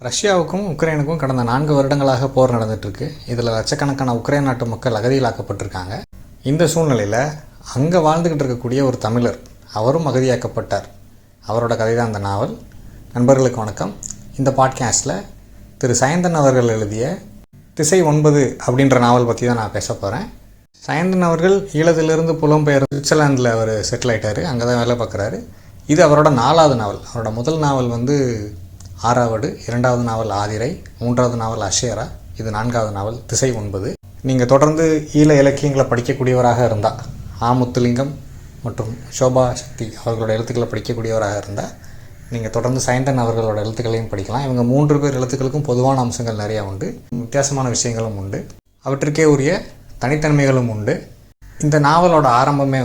ரஷ்யாவுக்கும் உக்ரைனுக்கும் கடந்த 4 வருடங்களாக போர் நடந்துகிட்ருக்கு. இதில் லட்சக்கணக்கான உக்ரைன் நாட்டு மக்கள் அகதிகளாக்கப்பட்டிருக்காங்க. இந்த சூழ்நிலையில் அங்கே வாழ்ந்துக்கிட்டு இருக்கக்கூடிய ஒரு தமிழர், அவரும் அகதியாக்கப்பட்டார். அவரோட கதை தான் இந்த நாவல். நண்பர்களுக்கு வணக்கம். இந்த பாட்காஸ்ட்டில் திரு சயந்தன் அவர்கள் எழுதிய திசை 9 அப்படின்ற நாவல் பற்றி தான் நான் பேச போகிறேன். சயந்தன் அவர்கள் ஈழத்திலிருந்து புலம்பெயர் சுவிட்சர்லாந்தில் அவர் செட்டில் ஆகிட்டார். அங்கே தான் வேலை பார்க்குறாரு. இது அவரோட 4வது நாவல். அவரோட முதல் நாவல் ஆறாவடு, 2வது நாவல் ஆதிரை, 3வது நாவல் அஷேரா, இது 4வது நாவல் திசை 9. நீங்கள் தொடர்ந்து ஈழ இலக்கியங்களை படிக்கக்கூடியவராக இருந்தால், முத்துலிங்கம் மற்றும் சோபா சக்தி அவர்களோட எழுத்துக்களை படிக்கக்கூடியவராக இருந்தால் நீங்கள் தொடர்ந்து சயந்தன் அவர்களோட எழுத்துக்களையும் படிக்கலாம். இவங்க 3 பேர் எழுத்துக்களுக்கும் பொதுவான அம்சங்கள் நிறையா உண்டு, வித்தியாசமான விஷயங்களும் உண்டு, அவற்றுக்கே உரிய தனித்தன்மைகளும் உண்டு. இந்த நாவலோட ஆரம்பமே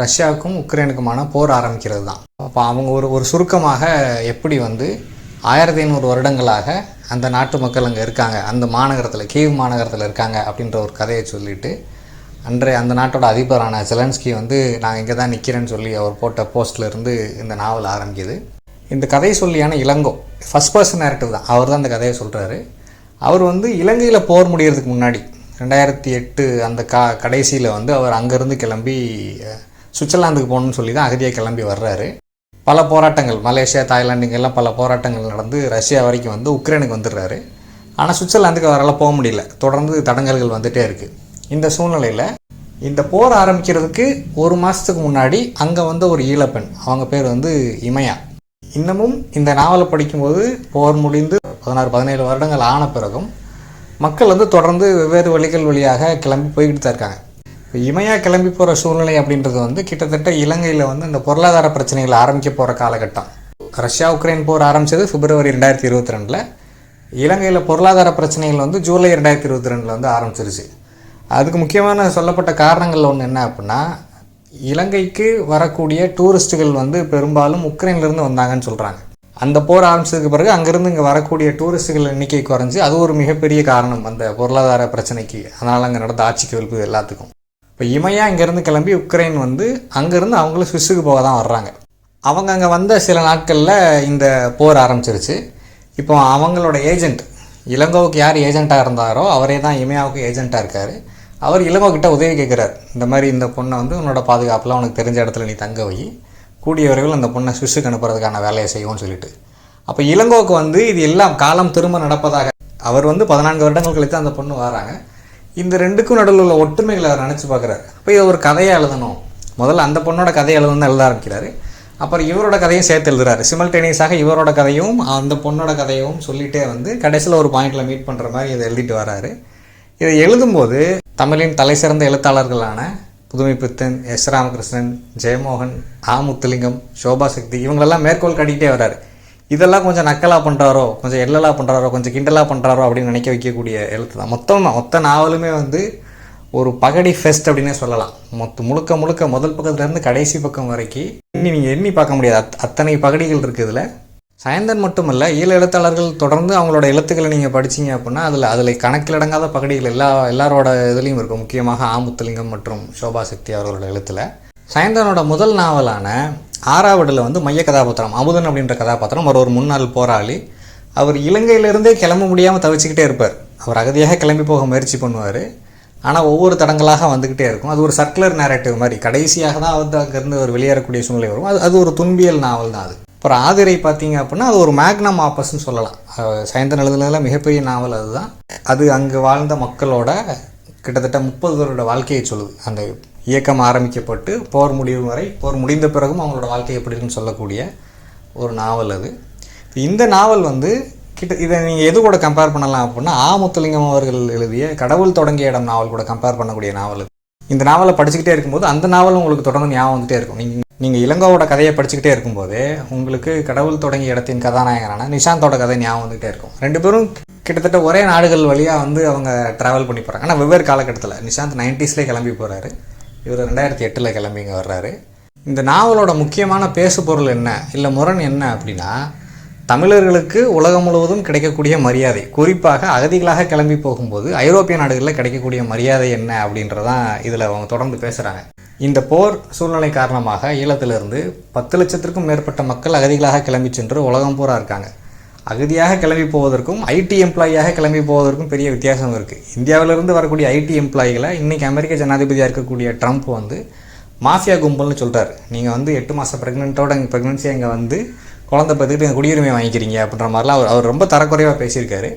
ரஷ்யாவுக்கும் உக்ரைனுக்குமான போர் ஆரம்பிக்கிறது தான். அப்போ அவங்க ஒரு சுருக்கமாக எப்படி 1500 வருடங்களாக அந்த நாட்டு மக்கள் அங்கே இருக்காங்க, அந்த மாநகரத்தில், கீவ் மாநகரத்தில் இருக்காங்க அப்படின்ற ஒரு கதையை சொல்லிவிட்டு, அன்றைய அந்த நாட்டோட அதிபரான ஜெலன்ஸ்கி நான் இங்கே தான் நிற்கிறேன்னு சொல்லி அவர் போட்ட போஸ்ட்லேருந்து இந்த நாவல் ஆரம்பிக்குது. இந்த கதையை சொல்லியான இளங்கோ, ஃபஸ்ட் பர்சன் நேரட்டிவ் தான், அவர் தான் இந்த கதையை சொல்கிறாரு. அவர் இலங்கையில் போர் முடிகிறதுக்கு முன்னாடி 2008 அந்த கடைசியில் அவர் அங்கேருந்து கிளம்பி சுவிட்சர்லாந்துக்கு போகணுன்னு சொல்லி தான் அகதியாக கிளம்பி வர்றாரு. பல போராட்டங்கள், மலேசியா, தாய்லாந்து இங்கெல்லாம் பல போராட்டங்கள் நடந்து ரஷ்யா வரைக்கும் உக்ரைனுக்கு வந்துடுறாரு. ஆனால் சுவிட்சர்லாந்துக்கு அவரால் போக முடியல, தொடர்ந்து தடங்கல்கள் வந்துகிட்டே இருக்குது. இந்த சூழ்நிலையில் இந்த போர் ஆரம்பிக்கிறதுக்கு 1 மாதத்துக்கு முன்னாடி அங்கே ஒரு ஈழப்பெண், அவங்க பேர் இமயா. இன்னமும் இந்த நாவலை படிக்கும்போது போர் முடிந்து 16-17 வருடங்கள் ஆன பிறகும் மக்கள் தொடர்ந்து வெவ்வேறு வழிகள் வழியாக கிளம்பி போய்கிட்டு தான் இருக்காங்க. இப்போ இமயா கிளம்பி போகிற சூழ்நிலை அப்படின்றது கிட்டத்தட்ட இலங்கையில் இந்த பொருளாதார பிரச்சனைகள் ஆரம்பிக்க போகிற காலகட்டம். ரஷ்யா உக்ரைன் போர் ஆரம்பித்தது பிப்ரவரி 2022. இலங்கையில் பொருளாதார பிரச்சனைகள் ஜூலை 2022 ஆரம்பிச்சிருச்சு. அதுக்கு முக்கியமான சொல்லப்பட்ட காரணங்கள் ஒன்று என்ன அப்படின்னா, இலங்கைக்கு வரக்கூடிய டூரிஸ்ட்டுகள் பெரும்பாலும் உக்ரைன்லேருந்து வந்தாங்கன்னு சொல்கிறாங்க. அந்த போர் ஆரம்பித்ததுக்கு பிறகு அங்கேருந்து இங்கே வரக்கூடிய டூரிஸ்ட்டுகள் எண்ணிக்கை குறைஞ்சி, அது ஒரு மிகப்பெரிய காரணம் அந்த பொருளாதார பிரச்சனைக்கு. அதனால் அங்கே நடந்த ஆட்சி கவிழ்ப்பு எல்லாத்துக்கும். இப்போ இமயா இங்கேருந்து கிளம்பி உக்ரைன் அங்கேருந்து அவங்களும் ஸ்விஸ்ஸுக்கு போக தான் வர்றாங்க. அவங்க அங்கே வந்த சில நாட்களில் இந்த போர் ஆரம்பிச்சிருச்சு. இப்போ அவங்களோட ஏஜெண்ட், இளங்கோவுக்கு யார் ஏஜெண்ட்டாக இருந்தாரோ அவரே தான் இமயாவுக்கு ஏஜெண்ட்டாக இருக்கார். அவர் இளங்கோக்கிட்ட உதவி கேட்குறாரு. இந்த மாதிரி இந்த பொண்ணை உன்னோட பாதுகாப்பில் உனக்கு தெரிஞ்ச இடத்துல நீ தங்க வை, கூடிய விரைவில் அந்த பொண்ணை ஸ்விஸ்ஸுக்கு அனுப்புறதுக்கான வேலையை செய்வோம்னு சொல்லிட்டு. அப்போ இளங்கோவுக்கு இது எல்லாம் காலம் திரும்ப நடப்பதாக, அவர் 14 வருடங்கள் கழித்து அந்த பொண்ணு வராங்க. இந்த 2க்கும் நடுவில் உள்ள ஒற்றுமைகளை அவர் நினச்சி பார்க்குறாரு. அப்போ இதை ஒரு கதையை எழுதணும். முதல்ல அந்த பொண்ணோட கதையை எழுத ஆரம்பிக்கிறாரு. அப்புறம் இவரோட கதையும் சேர்த்து எழுதுறாரு. சிமல்டேனியஸாக இவரோட கதையும் அந்த பொண்ணோட கதையும் சொல்லிகிட்டே கடைசியில் ஒரு பாயிண்டில் மீட் பண்ணுற மாதிரி இதை எழுதிட்டு வராரு. இதை எழுதும்போது தமிழின் தலை சிறந்த எழுத்தாளர்களான புதுமைப்பித்தன், எஸ் ராமகிருஷ்ணன், ஜெயமோகன், முத்துலிங்கம், சோபா சக்தி இவங்களெல்லாம் மேற்கோள் காட்டிகிட்டே வர்றாரு. இதெல்லாம் கொஞ்சம் நக்கலாக பண்ணுறாரோ, கொஞ்சம் எல்லலாக பண்ணுறாரோ, கொஞ்சம் கிண்டலாக பண்ணுறாரோ அப்படின்னு நினைக்க வைக்கக்கூடிய எழுத்து தான். மொத்த நாவலுமே ஒரு பகடி ஃபெஸ்ட் அப்படின்னே சொல்லலாம். முழுக்க முதல் பக்கத்துலேருந்து கடைசி பக்கம் வரைக்கும் நீங்கள் எண்ணி பார்க்க முடியாது, அத்தனை பகடிகள் இருக்குது இதில். சயந்தன் மட்டுமல்ல, ஈழ எழுத்தாளர்கள் தொடர்ந்து அவங்களோட எழுத்துக்களை நீங்கள் படிச்சிங்க அப்படின்னா அதில் கணக்கிலடங்காத பகடிகள் எல்லாரோட இதுலேயும் இருக்கும். முக்கியமாக முத்துலிங்கம் மற்றும் சோபா சக்தி அவர்களோட எழுத்தில். சயந்தனோட முதல் நாவலான ஆறாவடில் மைய கதாபாத்திரம் அமுதன் அப்படின்ற கதாபாத்திரம் ஒரு முன்னாள் போராளி. அவர் இலங்கையிலேருந்தே கிளம்ப முடியாமல் தவிச்சிக்கிட்டே இருப்பார். அவர் அகதியாக கிளம்பி போக முயற்சி பண்ணுவார். ஆனால் ஒவ்வொரு தடங்களாக வந்துக்கிட்டே இருக்கும். அது ஒரு சர்க்குலர் நேரேட்டிவ் மாதிரி. கடைசியாக தான் அங்கேருந்து ஒரு வெளியேறக்கூடிய சூழ்நிலை வரும். அது ஒரு துன்பியல் நாவல் தான் அது. அப்புறம் ஆதிரை பார்த்தீங்க அப்படின்னா அது ஒரு மேக்னம் ஆப்பஸ்ன்னு சொல்லலாம். சயந்தன் எழுதுனதில் மிகப்பெரிய நாவல் அதுதான். அது அங்கே வாழ்ந்த மக்களோட கிட்டத்தட்ட 30 வருட வாழ்க்கையை சொல்லுது. அந்த இயக்கம் ஆரம்பிக்கப்பட்டு போர் முடிவு வரை, போர் முடிந்த பிறகும் அவங்களோட வாழ்க்கை எப்படி இருக்குன்னு சொல்லக்கூடிய ஒரு நாவல் அது. இந்த நாவல் இதை நீங்கள் எது கூட கம்பேர் பண்ணலாம் அப்படின்னா, முத்துலிங்கம் அவர்கள் எழுதிய கடவுள் தொடங்கிய இடம் நாவல் கூட கம்பேர் பண்ணக்கூடிய நாவல். இந்த நாவலை படிச்சுக்கிட்டே இருக்கும்போது அந்த நாவல் உங்களுக்கு தொடர்ந்து ஞாபகம் வந்துகிட்டே இருக்கும். நீங்கள் இளங்கோவோட கதையை படிச்சுக்கிட்டே இருக்கும்போதே உங்களுக்கு கடவுள் தொடங்கிய இடத்தின் கதாநாயகனான நிஷாந்தோட கதை ஞாபகம் வந்துகிட்டே இருக்கும். 2 பேரும் கிட்டத்தட்ட ஒரே நாடுகள் வழியாக அவங்க ட்ராவல் பண்ணி போகிறாங்க. ஆனால் வெவ்வேறு காலகட்டத்தில். நிஷாந்த் 90ஸ்லேயே கிளம்பி போகிறாரு, இவர் 2008 கிளம்பி இங்கே வர்றாரு. இந்த நாவலோட முக்கியமான பேசு பொருள் என்ன, இல்லை முரண் என்ன அப்படின்னா, தமிழர்களுக்கு உலகம் முழுவதும் கிடைக்கக்கூடிய மரியாதை, குறிப்பாக அகதிகளாக கிளம்பி போகும்போது ஐரோப்பிய நாடுகளில் கிடைக்கக்கூடிய மரியாதை என்ன அப்படின்றதான் இதில் அவங்க தொடர்ந்து பேசுகிறாங்க. இந்த போர் சூழ்நிலை காரணமாக ஈழத்திலிருந்து 10 லட்சத்திற்கும் மேற்பட்ட மக்கள் அகதிகளாக கிளம்பி சென்று உலகம் பூரா இருக்காங்க. அகதியாக கிளம்பி போவதற்கும் ஐடி எம்ப்ளாயியாக கிளம்பி போவதற்கும் பெரிய வித்தியாசம் இருக்குது. இந்தியாவிலிருந்து வரக்கூடிய ஐடி எம்ப்ளாயிகளை இன்றைக்கி அமெரிக்க ஜனாதிபதியாக இருக்கக்கூடிய ட்ரம்ப் வந்து மாஃபியா கும்பல்னு சொல்கிறார். நீங்கள் வந்து 8 மாதம் ப்ரெக்னென்சி அங்கே வந்து குழந்தை பார்த்துக்கிட்டு எங்கள் குடியுரிமை வாங்கிக்கிறீங்க அப்படின்ற மாதிரிலாம் அவர் ரொம்ப தரக்குறைவாக பேசியிருக்காரு.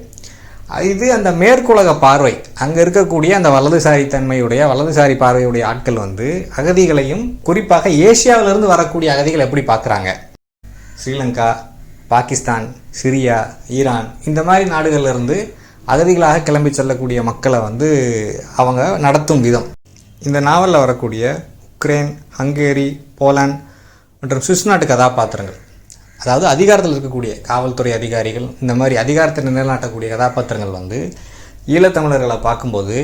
இது அந்த மேற்குலக பார்வை, அங்கே இருக்கக்கூடிய அந்த வலதுசாரி பார்வையுடைய ஆட்கள் வந்து அகதிகளையும் குறிப்பாக ஏசியாவிலிருந்து வரக்கூடிய அகதிகள் எப்படி பார்க்குறாங்க, ஸ்ரீலங்கா, பாகிஸ்தான், சிரியா, ஈரான் இந்த மாதிரி நாடுகளிலிருந்து அகதிகளாக கிளம்பி செல்லக்கூடிய மக்களை வந்து அவங்க நடத்தும் விதம். இந்த நாவலில் வரக்கூடிய உக்ரைன், ஹங்கேரி, போலாந்து மற்றும் சுவிஸ் நாட்டு கதாபாத்திரங்கள், அதாவது அதிகாரத்தில் இருக்கக்கூடிய காவல்துறை அதிகாரிகள், இந்த மாதிரி அதிகாரத்தை நிலைநாட்டக்கூடிய கதாபாத்திரங்கள் வந்து ஈழத்தமிழர்களை பார்க்கும்போது,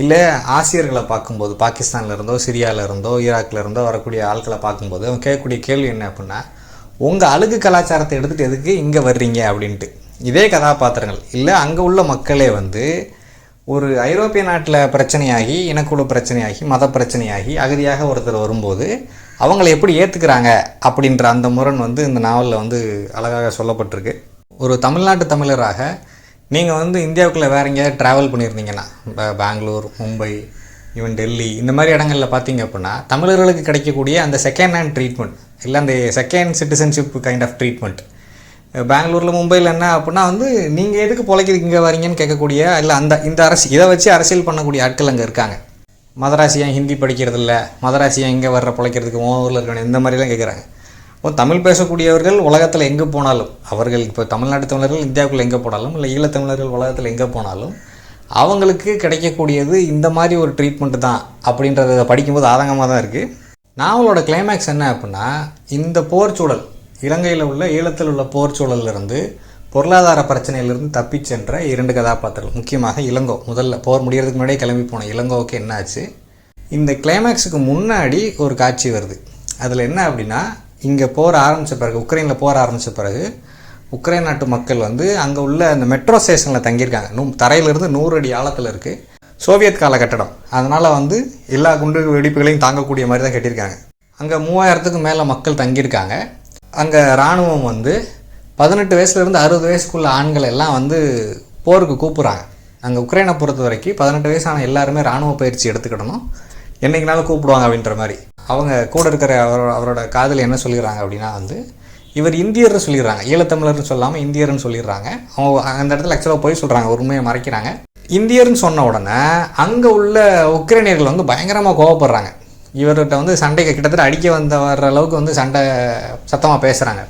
இல்லை ஆசியர்களை பார்க்கும்போது, பாகிஸ்தானில் இருந்தோ சிரியாவில் இருந்தோ ஈராக்கில் இருந்தோ வரக்கூடிய ஆட்களை பார்க்கும்போது அவங்க கேட்கக்கூடிய கேள்வி என்ன அப்படின்னா, உங்கள் அழுகு கலாச்சாரத்தை எடுத்துகிட்டு எதுக்கு இங்கே வர்றீங்க அப்படின்ட்டு. இதே கதாபாத்திரங்கள் இல்லை அங்கே உள்ள மக்களே வந்து ஒரு ஐரோப்பிய நாட்டில் பிரச்சனையாகி, இனக்குழு பிரச்சனையாகி, மத பிரச்சனையாகி அகதியாக ஒருத்தர் வரும்போது அவங்கள எப்படி ஏற்றுக்கிறாங்க அப்படின்ற அந்த முரண் வந்து இந்த நாவலில் வந்து அழகாக சொல்லப்பட்டிருக்கு. ஒரு தமிழ்நாட்டு தமிழராக நீங்கள் வந்து இந்தியாவுக்குள்ளே வேறு எங்கேயாவது ட்ராவல் பண்ணியிருந்தீங்கன்னா, பெங்களூர், மும்பை, ஈவன் டெல்லி இந்த மாதிரி இடங்களில் பார்த்தீங்க அப்படின்னா தமிழர்களுக்கு கிடைக்கக்கூடிய அந்த செகண்ட் ஹேண்ட் ட்ரீட்மெண்ட் இல்லை அந்த second citizenship kind of treatment, பெங்களூரில் மும்பையில் என்ன அப்படின்னா வந்து நீங்கள் எதுக்கு பொழைக்கிறதுக்கு இங்கே வரீங்கன்னு கேட்கக்கூடிய, இல்லை இந்த இதை வச்சு அரசியல் பண்ணக்கூடிய ஆட்கள் அங்கே இருக்காங்க. மதராசியாக ஹிந்தி படிக்கிறது இல்லை, மதராசியாக இங்கே வர்ற பிழைக்கிறதுக்கு ஊரில் இருக்கணும், இந்த மாதிரிலாம் கேட்குறாங்க. இப்போ தமிழ் பேசக்கூடியவர்கள் உலகத்தில் எங்கே போனாலும், அவர்கள் இப்போ தமிழ்நாட்டு தமிழர்கள் இந்தியாவுக்குள்ளே எங்கே போனாலும் இல்லை ஈழத்தமிழர்கள் உலகத்தில் எங்கே போனாலும் அவங்களுக்கு கிடைக்கக்கூடியது இந்த மாதிரி ஒரு ட்ரீட்மெண்ட்டு தான் அப்படின்றத படிக்கும்போது ஆதங்கமாக தான் இருக்குது. நாவலோட கிளைமேக்ஸ் என்ன அப்படின்னா, இந்த போர் சூழல், இலங்கையில் உள்ள ஈழத்தில் உள்ள போர் சூழலிருந்து பொருளாதார பிரச்சனையிலிருந்து தப்பி சென்ற 2 கதாபாத்திரங்கள், முக்கியமாக இளங்கோ, முதல்ல போர் முடியறதுக்கு முன்னாடியே கிளம்பி போன இளங்கோவுக்கு என்ன ஆச்சு, இந்த கிளைமேக்ஸுக்கு முன்னாடி ஒரு காட்சி வருது. அதில் என்ன அப்படின்னா, இங்கே போர் ஆரம்பித்த பிறகு, உக்ரைனில் போர் ஆரம்பித்த பிறகு உக்ரைன் நாட்டு மக்கள் வந்து அங்கே உள்ள அந்த மெட்ரோ ஸ்டேஷனில் தங்கியிருக்காங்க. தரையிலிருந்து 100 அடி ஆழத்தில் இருக்குது. சோவியத் கால கட்டடம், அதனால் வந்து எல்லா குண்டு வெடிப்புகளையும் தாங்கக்கூடிய மாதிரி தான் கட்டியிருக்காங்க. அங்கே 3000க்கு மேலே மக்கள் தங்கியிருக்காங்க. அங்கே இராணுவம் வந்து 18 வயசுலேருந்து 60 வயசுக்குள்ள ஆண்கள் எல்லாம் வந்து போருக்கு கூப்பிட்றாங்க. அங்கே உக்ரைனை பொறுத்த வரைக்கும் 18 வயசான எல்லாருமே இராணுவ பயிற்சி எடுத்துக்கிடணும், என்றைக்குனாலும் கூப்பிடுவாங்க அப்படின்ற மாதிரி. அவங்க கூட இருக்கிற அவரோட காதில் என்ன சொல்லிடுறாங்க அப்படின்னா வந்து, இவர் இந்தியர்னு சொல்லிடுறாங்க, ஈழத்தமிழர்னு சொல்லாமல் இந்தியர்னு சொல்லிடுறாங்க. அவங்க அந்த இடத்துல ஆக்சுவலாக போய் சொல்கிறாங்க, உண்மையை மறைக்கிறாங்க. இந்தியர்னு சொன்ன உடனே அங்கே உள்ள உக்ரைனியர்கள் வந்து பயங்கரமாக கோவப்படுறாங்க. இவர்கிட்ட வந்து சண்டைக்கு கிட்டத்தட்ட அடிக்க வர்ற அளவுக்கு வந்து சண்டை சத்தமாக பேசுகிறாங்க.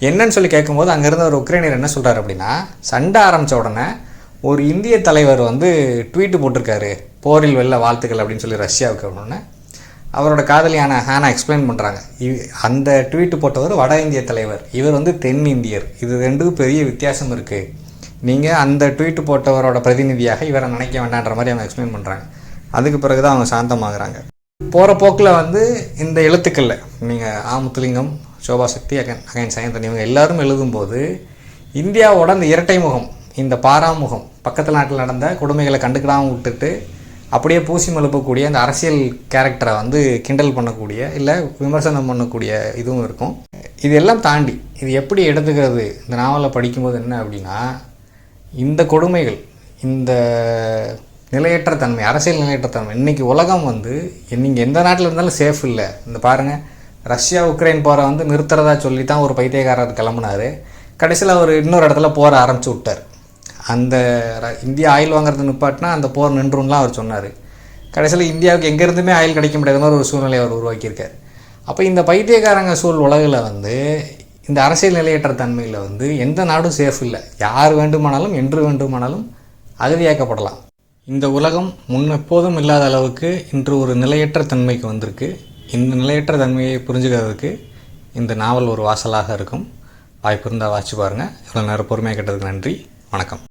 என்னன்னு சொல்லி கேட்கும்போது அங்கே இருந்த ஒரு உக்ரைனியர் என்ன சொல்கிறார் அப்படின்னா, சண்டை ஆரம்பித்த உடனே ஒரு இந்திய தலைவர் வந்து ட்வீட்டு போட்டிருக்காரு, போரில் வெல்ல வாழ்த்துக்கள் அப்படின்னு சொல்லி ரஷ்யாவுக்கு. ஒன்று அவரோட காதலியான ஹானா எக்ஸ்பிளைன் பண்ணுறாங்க, அந்த ட்வீட்டு போட்டவர் வட இந்திய தலைவர், இவர் வந்து தென் இந்தியர், இது 2க்கும் பெரிய வித்தியாசம் இருக்குது, நீங்கள் அந்த ட்வீட்டு போட்டவரோட பிரதிநிதியாக இவரை நினைக்க வேண்டான்ற மாதிரி அவங்க எக்ஸ்பிளைன் பண்ணுறாங்க. அதுக்கு பிறகு தான் அவங்க சாந்தமாகறாங்க. போகிற போக்கில் வந்து இந்த எழுத்துக்களில் நீங்கள் ஆமுத்துலிங்கம், சோபா சக்தி, அகைன் சயந்தன் இவங்க எல்லாரும் எழுதும்போது இந்தியாவோட இந்த இரட்டை முகம், இந்த பாராமுகம், பக்கத்து நாட்டில் நடந்த கொடுமைகளை கண்டுக்கிடாமல் விட்டுட்டு அப்படியே பூசி மழுப்பக்கூடிய அந்த அரசியல் கேரக்டரை வந்து கிண்டல் பண்ணக்கூடிய இல்லை விமர்சனம் பண்ணக்கூடிய இதுவும் இருக்கும். இதெல்லாம் தாண்டி இது எப்படி எடுத்துக்கிறது இந்த நாவலில் படிக்கும்போது என்ன அப்படின்னா, இந்த கொடுமைகள், இந்த நிலையற்ற தன்மை, அரசியல் நிலையற்ற தன்மை, இன்றைக்கி உலகம் வந்து நீங்கள் எந்த நாட்டில் இருந்தாலும் சேஃப் இல்லை. இந்த பாருங்கள், ரஷ்யா உக்ரைன் போரை வந்து நிறுத்துறதா சொல்லி தான் ஒரு பைத்தியக்காரர் கிளம்புனார். கடைசியில் அவர் இன்னொரு இடத்துல போர ஆரம்பித்து விட்டார். அந்த இந்தியா ஆயில் வாங்குறது நிப்பாட்டினா அந்த போர் நின்றும்லாம் அவர் சொன்னார். கடைசியில் இந்தியாவுக்கு எங்கேருந்துமே ஆயில் கிடைக்க முடியாத மாதிரி ஒரு சூழ்நிலையை அவர் உருவாக்கியிருக்கார். அப்போ இந்த பைத்தியக்காரங்க உலகில் வந்து இந்த அரசியல் நிலையற்ற தன்மையில் வந்து எந்த நாடும் சேஃப் இல்லை. யார் வேண்டுமானாலும் என்று வேண்டுமானாலும் அகதியாக்கப்படலாம். இந்த உலகம் எப்போதும் இல்லாத அளவுக்கு இன்று ஒரு நிலையற்ற தன்மைக்கு வந்திருக்கு. இந்த நிலையற்ற தன்மையை புரிஞ்சுக்கிறதுக்கு இந்த நாவல் ஒரு வாசலாக இருக்கும். வாய்ப்பு இருந்தால் வாசிச்சு பாருங்கள். இவ்வளோ நேரம் பொறுமையாக கேட்டதுக்கு நன்றி. வணக்கம்.